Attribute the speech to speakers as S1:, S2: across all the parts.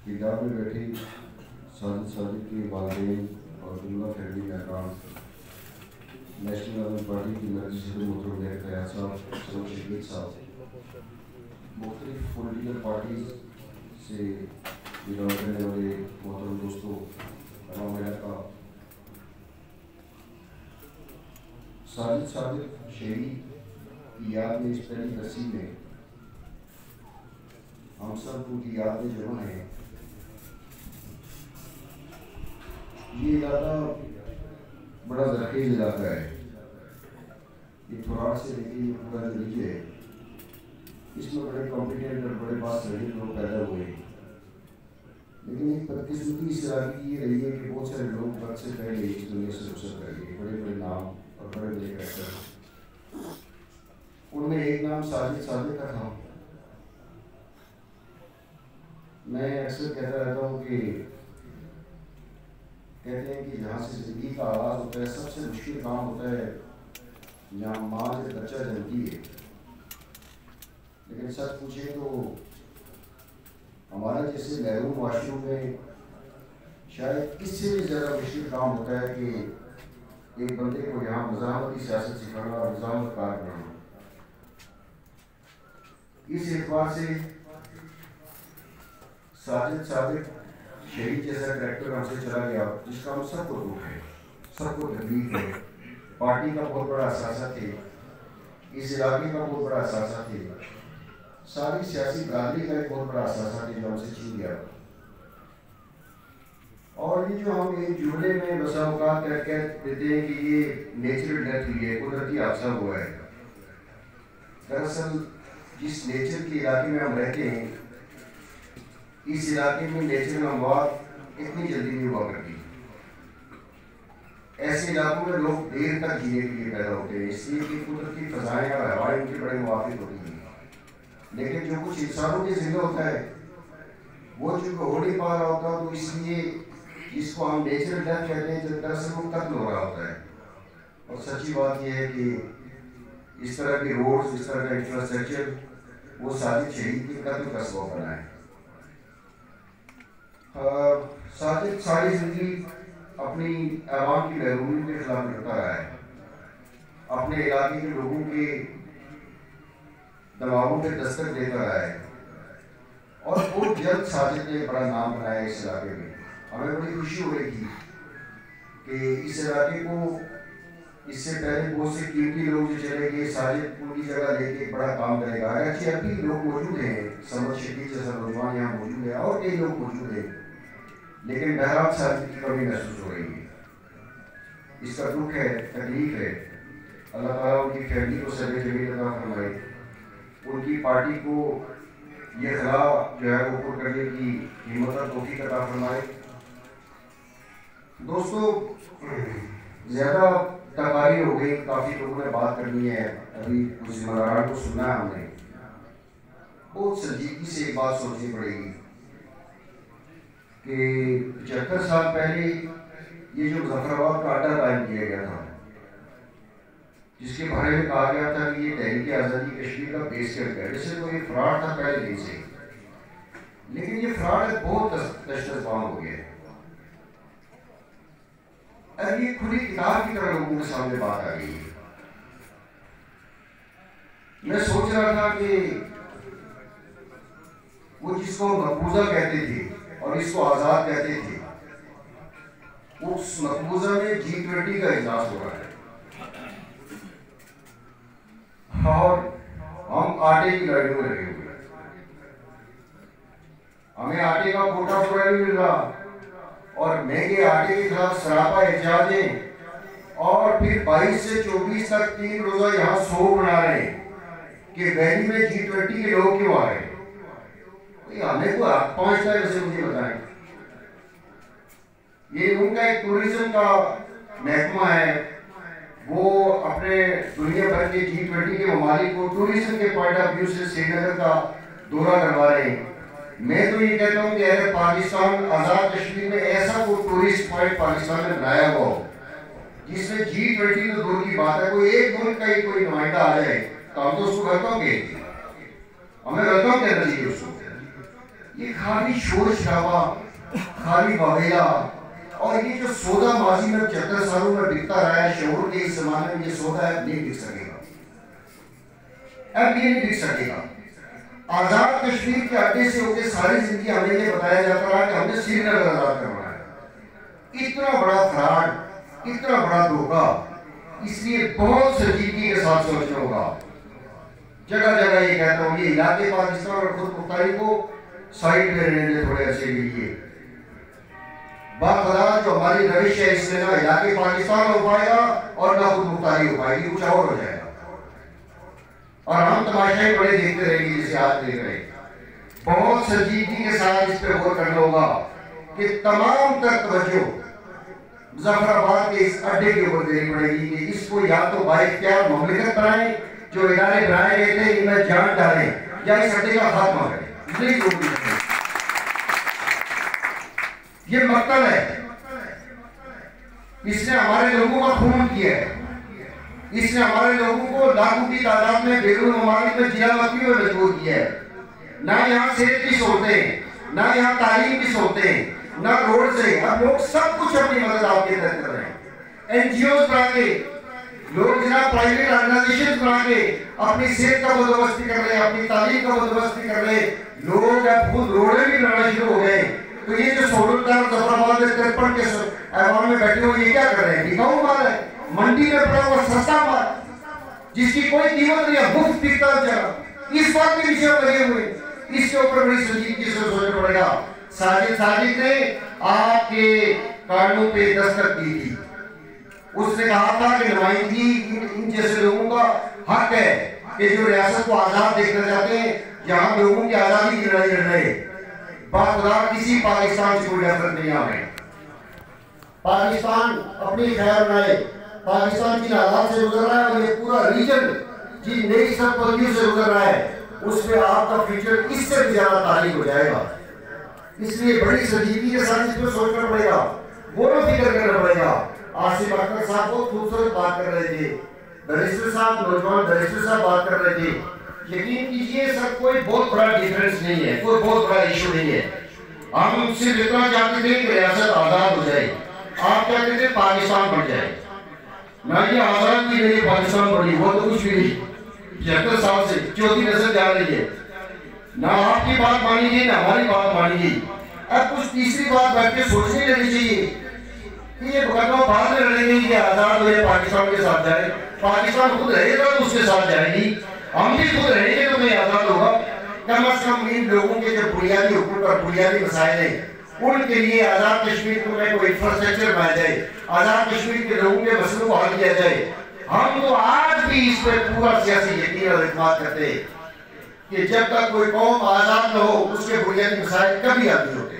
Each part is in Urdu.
S1: کتاب میں بیٹھی ساجد صادق کے والدین اور جملہ فیملی مہمان، نیشنل لیول پارٹی کی مرکزی صدر محترم فیاض صاحب، سلام شفیق صاحب، مختلف پولیٹیکل پارٹیز سے بلانگ کرنے والے محترم دوستوں، عوام علاقہ، ساجد صادق شہری کی یاد میں اس پہلی برسی میں ہم سب ان کی یاد میں جمع ہیں۔ یہ علاقہ بڑا زرخیز علاقہ ہے، یہ تھوڑا سے لے کے یہ پورا دلی ہے، اس میں بڑے کمپیٹنٹ اور بڑے پاس ریڈی لوگ پیدا ہوئے ہیں، لیکن ایک بدقسمتی اس علاقے کی یہ رہی ہے کہ بہت سارے لوگ وقت سے پہلے اس دنیا سے رخصت کر گئے، بڑے بڑے نام اور بڑے بڑے کریکٹر، ان میں ایک نام ساجد صادق کا تھا۔ میں اکثر کہتا رہتا ہوں کہ کہتے ہیں کہ جہاں سے زندگی کا آغاز ہوتا ہے سب سے مشکل کام ہوتا ہے جہاں ماں جب بچہ جنتی ہے، لیکن سچ پوچھیں تو ہمارا جیسے محروم معاشروں میں شاید اس سے بھی زیادہ مشکل کام ہوتا ہے کہ ایک بندے کو یہاں مزاحمتی سیاست سکھانا اور مزاحمت کار بنانا۔ اس اعتبار سے ساجد صادق شہید جیسا کریکٹر ہم سے چلا گیا جس کا ہم سب کو دکھ ہے، سب کو تکلیف ہے، پارٹی کا بہت بڑا اثاثہ تھے، اس علاقے کا بہت بڑا اثاثہ تھے، ساری سیاسی برادری کا ایک بہت بڑا اثاثہ تھے جو ہم سے چھین گیا۔ اور یہ جو ہم ایک جملے میں بسا اوقات کہہ دیتے ہیں کہ یہ نیچرل ڈیتھ ہوئی ہے، قدرتی حادثہ ہوا ہے، دراصل جس نیچر کے علاقے میں ہم رہتے ہیں اس علاقے میں نیچرل اموات اتنی جلدی نہیں ہوا کرتی۔ ایسے علاقوں میں لوگ دیر تک جینے کے لیے پیدا ہوتے ہیں، اس لیے کہ قدرتی فضائیں اور ہوائیں ان کے بڑے موافق ہوتی ہیں، لیکن جو کچھ انسانوں کے ذمہ ہوتا ہے وہ چونکہ ہو نہیں پا رہا ہوتا، تو اس لیے جس کو ہم نیچرل ڈیتھ کہتے ہیں جب دراصل وہ قتل ہو رہا ہوتا ہے۔ اور سچی بات یہ ہے کہ اس طرح کی روڈز، اس طرح کا انفراسٹرکچر وہ ساجد شہید کے قتل کا سبب بنا ہے۔ ساجد ساری زندگی اپنی عوام کی محرومی کے خلاف لڑتا رہا ہے، اپنے علاقے کے لوگوں کے دماغوں پہ دستک دیتا رہا ہے، اور بہت جلد ساجد نے بڑا نام بنایا اس علاقے میں۔ ہمیں بڑی خوشی ہو رہی تھی کہ اس علاقے کو اس سے پہلے بہت سے قیمتی لوگ جو چلے گئے، ساجد ان کی جگہ لے کے بڑا کام کرے گا۔ اگرچہ ابھی لوگ موجود ہیں، سمجھ شکیل جیسا نوجوان یہاں موجود ہے اور کئی لوگ موجود ہیں، لیکن بہرحال ساجد کی کمی محسوس ہو رہی ہے، اس کا دکھ ہے، تکلیف ہے۔ اللہ تعالیٰ ان کی فیملی کو صبر جمیل عطا فرمائے، ان کی پارٹی کو یہ خلا جو ہے وہ پر کرنے کی ہمت اور توفیق عطا فرمائے۔ دوستو، زیادہ تقاریر ہو گئی، کافی لوگوں نے بات کرنی ہے، ابھی کچھ ذمہ داران کو سننا ہے ہم نے۔ بہت سنجیدگی سے ایک بات سوچنی پڑے گی کہ 75 سال پہلے یہ جو مظفرآباد کا اڈا قائم کیا گیا تھا، جس کے بارے میں کہا گیا تھا کہ یہ تحریک آزادی کشمیر کا بیس کیمپ ہے، جیسے تو یہ فراڈ تھا پہلے دن سے، لیکن یہ فراڈ بہت دشترفام ہو گیا ہے۔ اب یہ کھلی کتاب کی طرح لوگوں کے سامنے بات آ گئی ہے۔ میں سوچ رہا تھا کہ وہ جس کو مقبوضہ کہتے تھے اور اس کو آزاد کہتے تھے، اس مقبوضہ میں G20 کا اجلاس ہو رہا ہے اور ہم آٹے کی لڑائی میں لگے ہوئے ہیں، ہمیں آٹے کا کوٹا پورا نہیں مل رہا، اور مہنگے آٹے کے خلاف سراپا احتجاجیں، اور پھر 22 سے 24 تک 3 روزہ یہاں سو منا رہے ہیں کہ ویلی میں G20 کے لوگ کیوں آ رہے ہیں۔ ہمیں کو آپ پہنچتا ہے، ویسے مجھے بتائیں، یہ ان کا ایک ٹورزم کا محکمہ ہے، وہ اپنے دنیا بھر کے G20 کے ممالک کو ٹورزم کے پوائنٹ آف ویو سے سری نگر کا دورہ کروا رہے ہیں۔ میں تو یہ کہتا ہوں کہ اگر پاکستان آزاد کشمیر میں ایسا کوئی ٹورسٹ پوائنٹ پاکستان میں بنایا ہوا ہو جس میں G20 تو دور کی بات ہے، کوئی ایک ملک کا ہی کوئی نمائندہ آ جائے تو ہم تو اس کو غلطوں گے، ہمیں غلطوں کہنا چاہیے اس کو. یہ خالی شور شرابہ، خالی واویلا، اور یہ جو سودا ماضی میں 75 سالوں میں بکتا رہا ہے شعور کے اس زمانے میں، یہ سودا اب نہیں بک سکے گا، اب یہ نہیں بک سکے گا. آزاد کشمیر کے اڈے سے ہو کے ساری زندگی ہمیں یہ بتایا جاتا رہا کہ ہم نے سری نگر آزاد کروانا ہے. اتنا بڑا فراڈ، اتنا بڑا دھوکہ، اس لیے بہت سنجیدگی کے ساتھ سوچنا ہوگا. جگہ جگہ یہ کہتا ہوں، یہ علاقے پاکستان اور خود مختاری کو سائڈ میں رہنے دے تھوڑے عرصے کے لیے. باخدا جو ہماری روش ہے اس میں نہ علاقے پاکستان ہو پائے گا اور نہ خود مختاری ہو پائے گی، کچھ اور ہو جائے گا. اور ہم تماشائی بڑے دیکھتے رہیں گے جسے آج دیکھ رہے ہیں. بہت سنجیدگی کے ساتھ اس پہ غور کرنا ہوگا کہ تمام تر توجہ مظفر آباد کے اس اڈے کے اوپر دینی پڑے گی کہ اس کو یا تو بااختیار مملکت بنائیں، جو ادارے بنائے گئے تھے ان میں جان ڈالیں، یا اس اڈے کا خاتمہ کریں. یہ مقتل ہے، اس نے ہمارے لوگوں کا خون کیا ہے، اس نے ہمارے لوگوں کو لاکھوں کی تعداد میں بیرون ممالک میں جلا وطنی میں مجبور کیا ہے. نہ یہاں صحت کی سہولتیں، نہ یہاں تعلیم کی سہولتیں، نہ روڈ سے. اب لوگ سب کچھ اپنی مدد آپ کے تحت کر رہے ہیں. NGOs بنا کے لوگ جناب پرائیویٹ آرگنائزیشن بنا کے اپنی صحت کا بندوبست کر رہے ہیں، اپنی تعلیم کا بندوبست کر رہے ہیں. لوگ اب خود روڈیں بھی بنانا شروع ہو گئے. تو یہ جو سہولتدار ظفر آباد میں 53 کے ایوان میں بیٹھے ہوئے یہ کیا کر رہے ہیں؟ بکاؤ مال ہے، منڈی میں پڑا ہوا سستا مال جس کی کوئی قیمت نہیں ہے، مفت بکتا جگہ. اس بات کے پیچھے لگے ہوئے، اس کے اوپر بڑی سنجیدگی سے سوچنا پڑے گا. ساجد نے آپ کے کارڈوں پہ دستخط دی تھی. اس نے کہا تھا کہ نمائندگی ان جیسے لوگوں کا حق ہے کہ جو ریاست کو آزاد دیکھنا چاہتے ہیں، یہاں لوگوں کی آزادی کی لڑائی لڑ رہے. باخدا کسی پاکستان سے کوئی نفرت نہیں آ رہے. پاکستان اپنی خیر بنائے، پاکستان جن حالات سے گزر رہا ہے اور یہ پورا ریجن جن نئی سرپندیوں سے گزر رہا ہے، اس میں آپ کا فیوچر اس سے بھی زیادہ تاریخ ہو جائے گا. اس لیے بڑی سنجیدگی کے ساتھ اس پہ سوچنا پڑے گا، غور و فکر کرنا پڑے گا. آصف اختر صاحب بہت خوبصورت بات کر رہے تھے، بیرسٹر صاحب، نوجوان بیرسٹر صاحب بات کر رہے تھے. یقین کیجئے سر کوئی بہت بڑا ڈیفرنس نہیں ہے، کوئی بہت بڑا ایشو نہیں ہے. ہم صرف اتنا چاہتے تھے کہ ریاست آزاد ہو جائے. آپ کہتے تھے پاکستان بن جائے. نہ یہ آزاد بھی نہیں، پاکستان بڑی وہ تو کچھ بھی نہیں. 75 سال سے چوتھی نسل جا رہی ہے، نہ آپ کی بات مانی گئی نہ ہماری بات مانی گئی. اب کچھ تیسری بات بیٹھ کے سوچنے لگنی چاہیے کہ یہ مقدمہ بعد میں لڑیں گے کہ آزاد ہوئے پاکستان کے ساتھ جائے. پاکستان خود رہے گا تو اس کے ساتھ جائے گی، ہم بھی خود رہیں گے تو نہیں آزاد ہوگا. کم از کم ان لوگوں کے جو بنیادی حقوق اور بنیادی مسائل ہیں ان کے لیے آزاد کشمیر میں کوئی انفراسٹرکچر بنایا جائے، آزاد کشمیر کے لوگوں کے مسئلوں کو حل کیا جائے. ہم تو آج بھی اس پہ پورا سیاسی یقین اور اعتماد کرتے ہیں کہ جب تک کوئی قوم آزاد نہ ہو اس کے بنیادی مسائل کبھی حل نہیں ہوتے.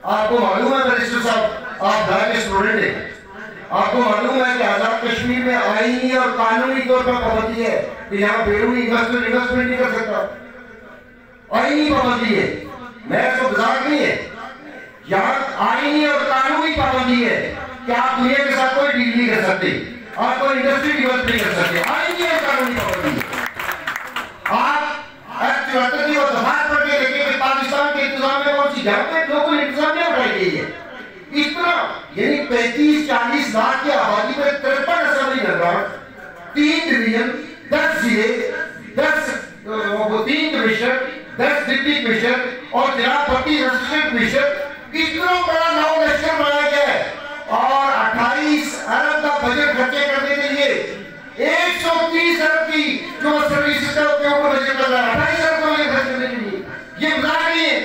S1: آپ کو معلوم ہے بیرسٹر صاحب، آپ ڈھائی کے اسٹوڈنٹ ہیں، آپ کو معلوم ہے کہ آزاد کشمیر میں آئینی اور قانونی طور پر پابندی ہے کہ یہاں بیرونی انویسٹمنٹ نہیں کر سکتا. آئینی پابندی ہے، محض و مذاق نہیں ہے. یہاں آئینی اور قانونی پابندی ہے کہ آپ دنیا کے ساتھ کوئی ڈیل نہیں کر سکتے، آپ کوئی انڈسٹری ڈیولپ نہیں کر سکتے. آئینی اور قانونی پابندی. آپ ایکٹ 74 کی وہ دفعات پڑھ کے دیکھیں کہ پاکستان کے انتظام میں کون سی جگہ پہ لوگوں نے انتظامیہ اٹھائی گئی ہے. اتنا یعنی 35-40 لاکھ کی آبادی میں 53 اسمبلی ممبران، 3 ڈویژن، 10 ضلع، 3 کمشنر، 10 ڈپٹی کمشنر اور 32 اسسٹنٹ کمشنر. اتنا بڑا نو لشکر بنایا گیا ہے اور 28 ارب کا بجٹ خرچے کرنے کے لیے 130 ارب کی جو سروس سسٹم کے اوپر بجٹ کر رہا ہے. 28 ارب کا خرچ کرنے کے لیے یہ مذاق نہیں ہے.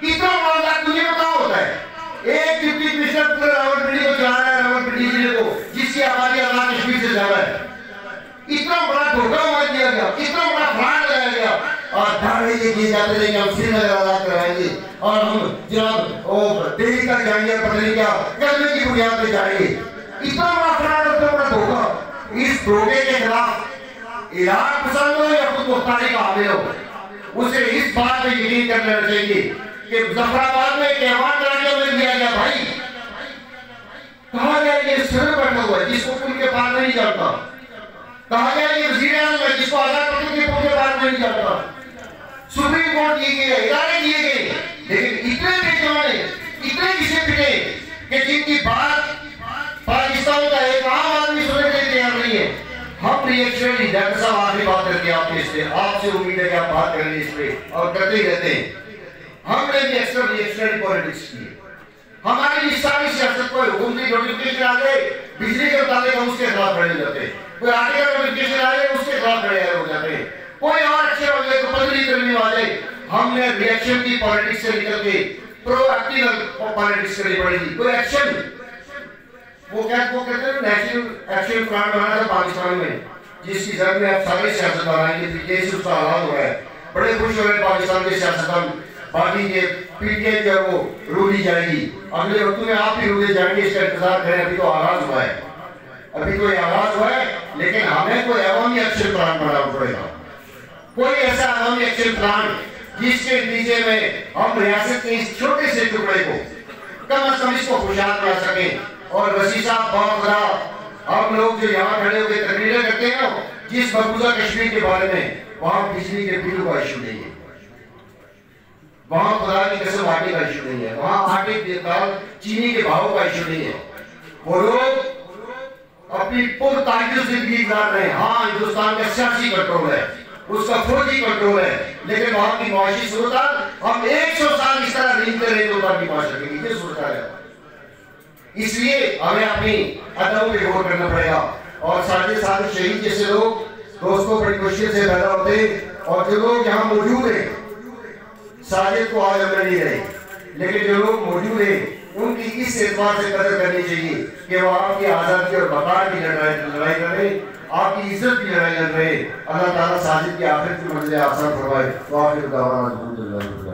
S1: اتنا بڑا مذاق دنیا میں کہاں ہوتا ہے؟ ایک ڈپٹی کمشنر پورے راولپنڈی کو چلا رہا ہے، راولپنڈی ضلع کو جس کی آبادی آزاد کشمیر سے زیادہ ہے. اتنا بڑا دھوکہ ہوا دیا گیا، اتنا بڑا فراڈ لگایا گیا اور دعوے یہ کیے جاتے تھے کہ ہم سری نگر آزاد کروائیں گے اور ہم جناب دہلی تک جائیں گے، پتہ نہیں کیا کلمے کی بنیاد پہ جائیں گے. اتنا بڑا فراڈ، اتنا بڑا دھوکہ. اس دھوکے کے خلاف عراق پسند ہو یا خود مختاری کا حامل ہو، اسے اس بات پہ یقین کر لینا چاہیے کہ ظفر آباد میں ایک ایوان بنا کے انہیں دیا گیا. بھائی کہا گیا یہ صدر بیٹھا ہوا ہے جس کو پل کے پار نہیں جاتا، کہا گیا یہ وزیر اعظم ہے جس کو آزاد پٹل کے پل کے پار نہیں جاتا، سپریم کورٹ دیے گئے، ادارے دیے گئے، لیکن اتنے بیچوانے اتنے کسے پھٹے کہ جن کی بات پاکستان کا ایک عام آدمی سننے کے تیار نہیں ہے۔ ہم ریئیکشنری ڈاکٹر صاحب آخری بات کرتے ہیں آپ سے امید ہے کہ آپ بات کریں اس پہ اور کرتے ہی رہتے ہیں۔ ہم نے بھی اکثر ریئیکشنری پالیٹکس کی، ہماری بھی ساری سیاست کو حکومتی نوٹیفکیشن آ گئے بجلی کے متعلق ہم اس کے خلاف کھڑے ہو جاتے ہیں، کوئی آرٹیکل نوٹیفکیشن آ گئے اس کے خلاف کھڑے ہو جاتے ہیں، کوئی اور اچھے ہو جائے تو پدری ترمیم آ جائے۔ ہم نے ریئیکشن کی پالیٹکس سے نکل کے پرو ایکٹیو پالیٹکس کرنی پڑے گی، کوئی ایکشن وہ کہتے ہیں نیشنل ایکشن پلان بنا تھا پاکستان میں جس کی ضرورت میں اب سارے سیاستدان آئیں گے، کیس اس کا حالات ہو رہا ہے، بڑے خوش ہو رہے پاکستان کے سیاستدان، باقی کے پی ٹی آئی جو ہے وہ رولی جائے گی، اگلے وقت میں آپ بھی رولے جائیں گے، اس کا انتظار کریں۔ ابھی تو آغاز ہوا ہے، ابھی تو یہ آغاز ہوا ہے، لیکن ہمیں کوئی عوامی ایکشن پلان بنانا پڑے گا، کوئی ایسا عوامی ایکشن پلان جس کے نتیجے میں ہم ریاست کے اس چھوٹے سے ٹکڑے کو کم از کم اس کو خوشحال بنا سکیں۔ اور وسیع صاحب بہت خدا ہم لوگ جو یہاں کھڑے ہو کے تقریریں کرتے ہیں نا جس مقبوضہ کشمیر کے بارے میں، وہاں بجلی کے بل کا ایشو نہیں ہے، وہاں خدا کی قسم آٹے کا ایشو نہیں ہے، وہاں آٹے دال چینی کے بھاؤ کا ایشو نہیں ہے۔ وہ لوگ اپنی پر تعجب زندگی گزار رہے ہیں۔ ہاں ہندوستان کا سیاسی کنٹرول ہے، اس کا فوجی کنٹرول ہے، لیکن وہاں کی معاشی صورتحال ہم 100 سال اس طرح رینگتے رہے تو باقی معاش رکھیں گے، یہ صورتحال ہے۔ اس لیے ہمیں اپنی عدم پہ غور کرنا پڑے گا، اور ساجد صاحب شہید جیسے لوگ دوستوں بڑی مشکل سے پیدا ہوتے ہیں، اور جو لوگ یہاں موجود ہیں ساجد کو آج ہم نہیں رہے، لیکن جو لوگ موجود ہیں ان کی اس اعتبار سے قدر کرنی چاہیے کہ وہ آپ کی آزادی اور بقا کی لڑائی کر رہے ہیں، آپ کی عزت کی لڑائی لڑ رہے ہیں۔ اللہ تعالیٰ ساجد کی آخرت کی منزلیں آسان فرمائے۔ وآخر دعوانا الحمدللہ۔